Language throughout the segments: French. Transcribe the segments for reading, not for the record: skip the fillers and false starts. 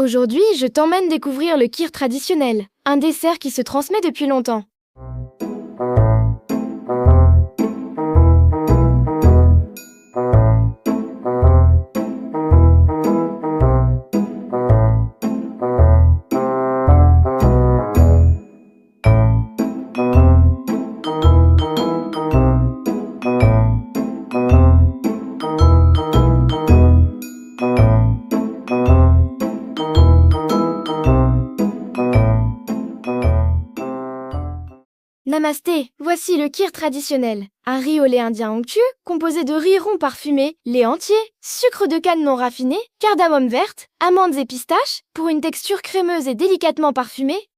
Aujourd'hui, je t'emmène découvrir le kir traditionnel, un dessert qui se transmet depuis longtemps. Namasté, voici le kir traditionnel. Un riz au lait indien onctueux, composé de riz rond parfumé, lait entier, sucre de canne non raffiné, cardamome verte, amandes et pistaches, pour une texture crémeuse et délicatement parfumée.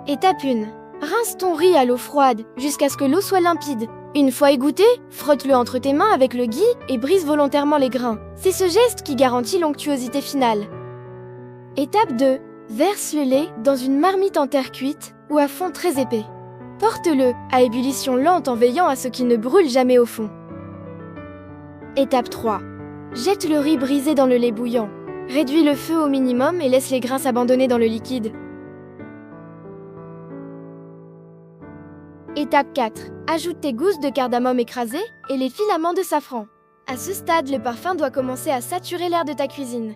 Étape 1. Rince ton riz à l'eau froide, jusqu'à ce que l'eau soit limpide. Une fois égoutté, frotte-le entre tes mains avec le gui et brise volontairement les grains. C'est ce geste qui garantit l'onctuosité finale. Étape 2. Verse le lait dans une marmite en terre cuite ou à fond très épais. Porte-le à ébullition lente en veillant à ce qu'il ne brûle jamais au fond. Étape 3. Jette le riz brisé dans le lait bouillant. Réduis le feu au minimum et laisse les grains s'abandonner dans le liquide. Étape 4. Ajoute tes gousses de cardamome écrasées et les filaments de safran. À ce stade, le parfum doit commencer à saturer l'air de ta cuisine.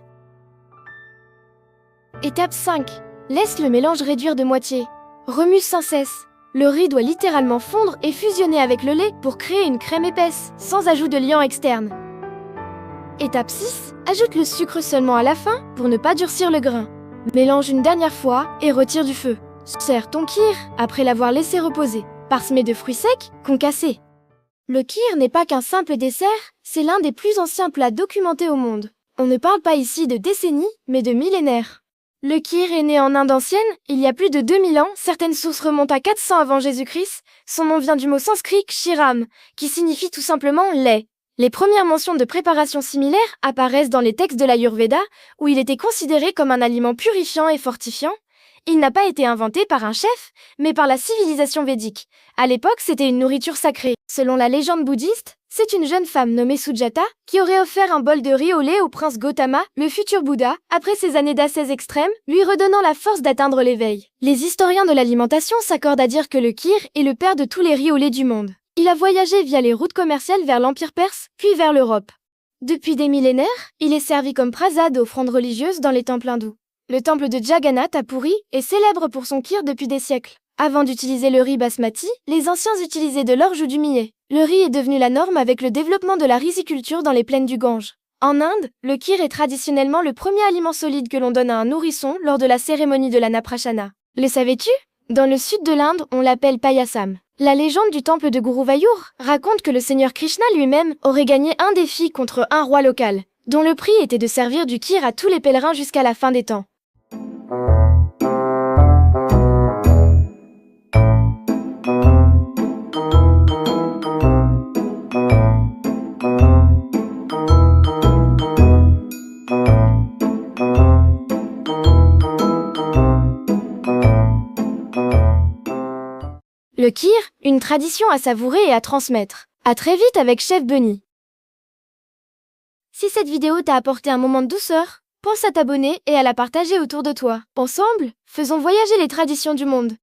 Étape 5. Laisse le mélange réduire de moitié. Remue sans cesse. Le riz doit littéralement fondre et fusionner avec le lait pour créer une crème épaisse, sans ajout de liant externe. Étape 6. Ajoute le sucre seulement à la fin pour ne pas durcir le grain. Mélange une dernière fois et retire du feu. Sers ton kir après l'avoir laissé reposer. Parsemé de fruits secs, concassés. Le kir n'est pas qu'un simple dessert, c'est l'un des plus anciens plats documentés au monde. On ne parle pas ici de décennies, mais de millénaires. Le kir est né en Inde ancienne, il y a plus de 2000 ans, certaines sources remontent à 400 avant Jésus-Christ. Son nom vient du mot sanskrit kshiram, qui signifie tout simplement lait. Les premières mentions de préparation similaire apparaissent dans les textes de l'Ayurveda, où il était considéré comme un aliment purifiant et fortifiant. Il n'a pas été inventé par un chef, mais par la civilisation védique. À l'époque, c'était une nourriture sacrée. Selon la légende bouddhiste, c'est une jeune femme nommée Sujata qui aurait offert un bol de riz au lait au prince Gautama, le futur Bouddha, après ses années d'ascèse extrême, lui redonnant la force d'atteindre l'éveil. Les historiens de l'alimentation s'accordent à dire que le kir est le père de tous les riz au lait du monde. Il a voyagé via les routes commerciales vers l'Empire perse, puis vers l'Europe. Depuis des millénaires, il est servi comme prasad offrande religieuse dans les temples hindous. Le temple de Jagannath à Puri est célèbre pour son kir depuis des siècles. Avant d'utiliser le riz basmati, les anciens utilisaient de l'orge ou du millet. Le riz est devenu la norme avec le développement de la riziculture dans les plaines du Gange. En Inde, le kir est traditionnellement le premier aliment solide que l'on donne à un nourrisson lors de la cérémonie de la Naprashana. Le savais-tu? Dans le sud de l'Inde, on l'appelle payasam. La légende du temple de Guruvayur raconte que le seigneur Krishna lui-même aurait gagné un défi contre un roi local, dont le prix était de servir du kir à tous les pèlerins jusqu'à la fin des temps. Le kir, une tradition à savourer et à transmettre. À très vite avec Chef Bunny. Si cette vidéo t'a apporté un moment de douceur, pense à t'abonner et à la partager autour de toi. Ensemble, faisons voyager les traditions du monde.